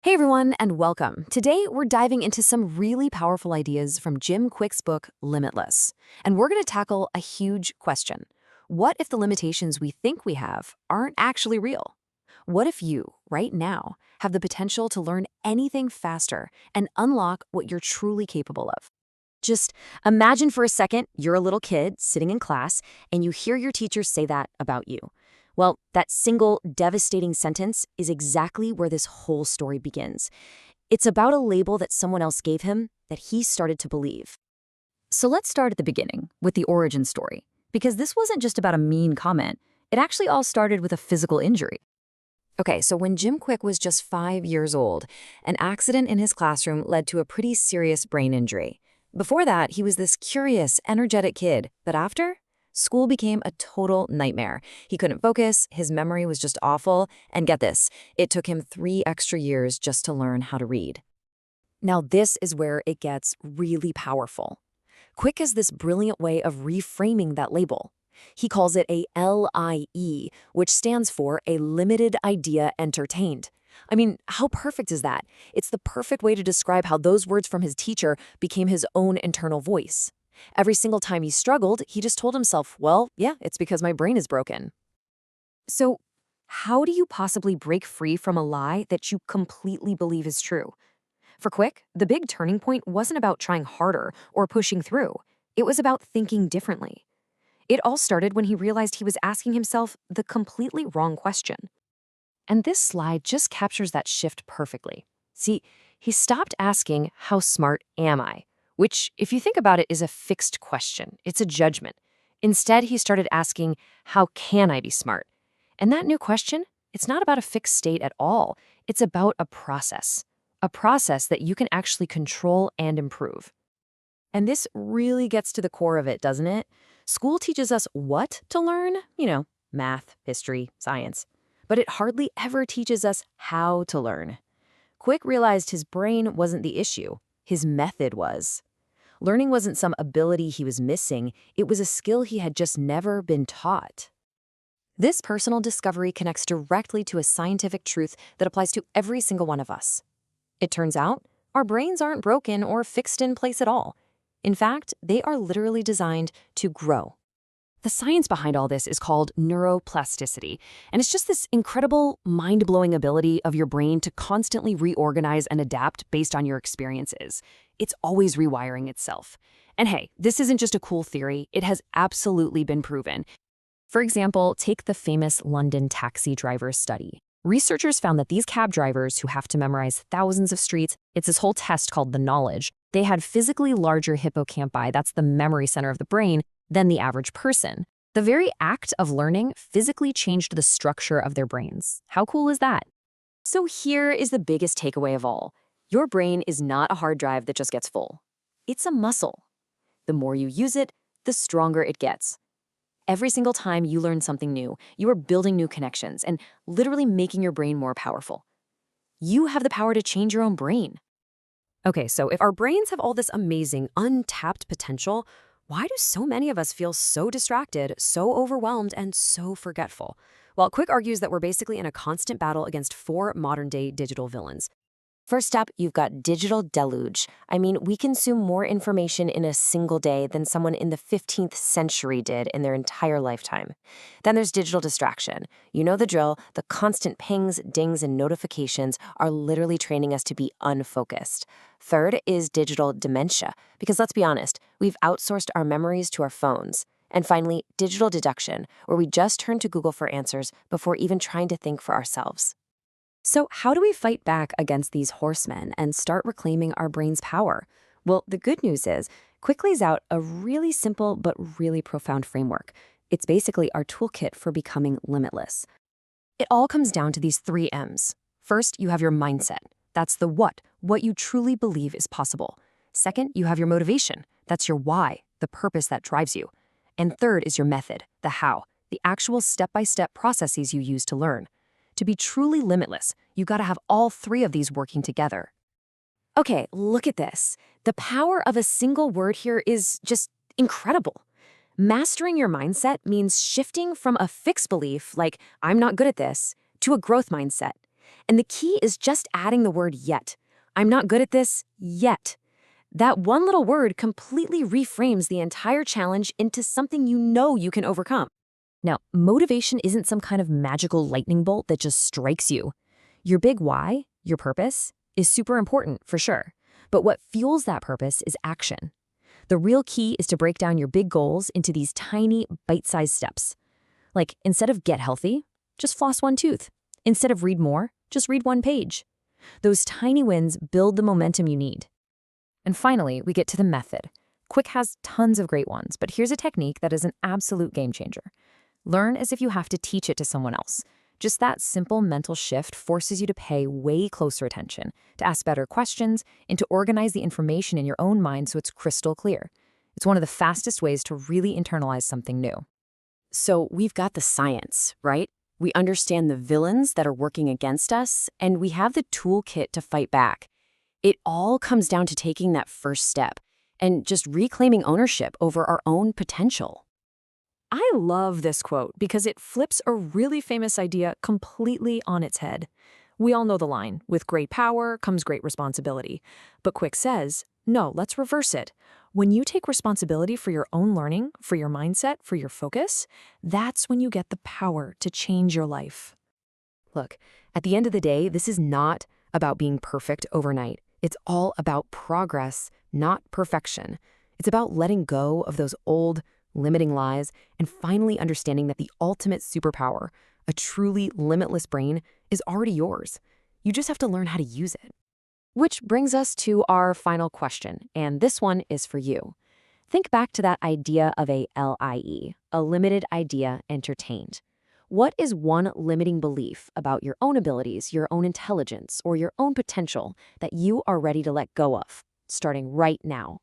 Hey everyone, and welcome. Today, we're diving into some really powerful ideas from Jim Kwik's book, Limitless. And we're going to tackle a huge question. What if the limitations we think we have aren't actually real? What if you, right now, have the potential to learn anything faster and unlock what you're truly capable of? Just imagine for a second you're a little kid sitting in class and you hear your teacher say that about you. Well, that single devastating sentence is exactly where this whole story begins. It's about a label that someone else gave him that he started to believe. So let's start at the beginning, with the origin story, because this wasn't just about a mean comment. It actually all started with a physical injury. Okay, so when Jim Kwik was just 5 years old, an accident in his classroom led to a pretty serious brain injury. Before that, he was this curious, energetic kid, but after? School became a total nightmare. He couldn't focus, his memory was just awful, and get this, it took him 3 extra years just to learn how to read. Now this is where it gets really powerful. Kwik has this brilliant way of reframing that label. He calls it a LIE, which stands for a limited idea entertained. I mean, how perfect is that? It's the perfect way to describe how those words from his teacher became his own internal voice. Every single time he struggled, he just told himself, well, yeah, it's because my brain is broken. So, how do you possibly break free from a lie that you completely believe is true? For Kwik, the big turning point wasn't about trying harder or pushing through. It was about thinking differently. It all started when he realized he was asking himself the completely wrong question. And this slide just captures that shift perfectly. See, he stopped asking, how smart am I? Which, if you think about it, is a fixed question. It's a judgment. Instead, he started asking, how can I be smart? And that new question, it's not about a fixed state at all. It's about a process that you can actually control and improve. And this really gets to the core of it, doesn't it? School teaches us what to learn, math, history, science. But it hardly ever teaches us how to learn. Kwik realized his brain wasn't the issue. His method was. Learning wasn't some ability he was missing, it was a skill he had just never been taught. This personal discovery connects directly to a scientific truth that applies to every single one of us. It turns out, our brains aren't broken or fixed in place at all. In fact, they are literally designed to grow. The science behind all this is called neuroplasticity, and it's just this incredible, mind-blowing ability of your brain to constantly reorganize and adapt based on your experiences. It's always rewiring itself. And hey, this isn't just a cool theory, it has absolutely been proven. For example, take the famous London taxi driver study. Researchers found that these cab drivers who have to memorize thousands of streets, it's this whole test called the knowledge, they had physically larger hippocampi, that's the memory center of the brain, than the average person. The very act of learning physically changed the structure of their brains. How cool is that? So here is the biggest takeaway of all. Your brain is not a hard drive that just gets full. It's a muscle. The more you use it, the stronger it gets. Every single time you learn something new, you are building new connections and literally making your brain more powerful. You have the power to change your own brain. Okay, so if our brains have all this amazing, untapped potential, why do so many of us feel so distracted, so overwhelmed, and so forgetful? Well, Kwik argues that we're basically in a constant battle against 4 modern-day digital villains. First up, you've got digital deluge. I mean, we consume more information in a single day than someone in the 15th century did in their entire lifetime. Then there's digital distraction. You know the drill. The constant pings, dings, and notifications are literally training us to be unfocused. Third is digital dementia, because let's be honest, we've outsourced our memories to our phones. And finally, digital deduction, where we just turn to Google for answers before even trying to think for ourselves. So how do we fight back against these horsemen and start reclaiming our brain's power? Well, the good news is, Kwik lays out a really simple but really profound framework. It's basically our toolkit for becoming limitless. It all comes down to these 3 M's. First, you have your mindset. That's the what you truly believe is possible. Second, you have your motivation. That's your why, the purpose that drives you. And third is your method, the how, the actual step-by-step processes you use to learn. To be truly limitless, you gotta have all 3 of these working together. Okay, look at this. The power of a single word here is just incredible. Mastering your mindset means shifting from a fixed belief, like, I'm not good at this, to a growth mindset. And the key is just adding the word yet. I'm not good at this yet. That one little word completely reframes the entire challenge into something you know you can overcome. Now, motivation isn't some kind of magical lightning bolt that just strikes you. Your big why, your purpose, is super important for sure. But what fuels that purpose is action. The real key is to break down your big goals into these tiny, bite-sized steps. Like, instead of get healthy, just floss one tooth. Instead of read more, just read one page. Those tiny wins build the momentum you need. And finally, we get to the method. Kwik has tons of great ones, but here's a technique that is an absolute game changer. Learn as if you have to teach it to someone else. Just that simple mental shift forces you to pay way closer attention, to ask better questions, and to organize the information in your own mind so it's crystal clear. It's one of the fastest ways to really internalize something new. So we've got the science, right? We understand the villains that are working against us, and we have the toolkit to fight back. It all comes down to taking that first step and just reclaiming ownership over our own potential. I love this quote because it flips a really famous idea completely on its head. We all know the line, with great power comes great responsibility. But Kwik says, no, let's reverse it. When you take responsibility for your own learning, for your mindset, for your focus, that's when you get the power to change your life. Look, at the end of the day, this is not about being perfect overnight. It's all about progress, not perfection. It's about letting go of those old, limiting lies, and finally understanding that the ultimate superpower, a truly limitless brain, is already yours. You just have to learn how to use it. Which brings us to our final question, and this one is for you. Think back to that idea of a LIE, a limited idea entertained. What is one limiting belief about your own abilities, your own intelligence, or your own potential that you are ready to let go of, starting right now?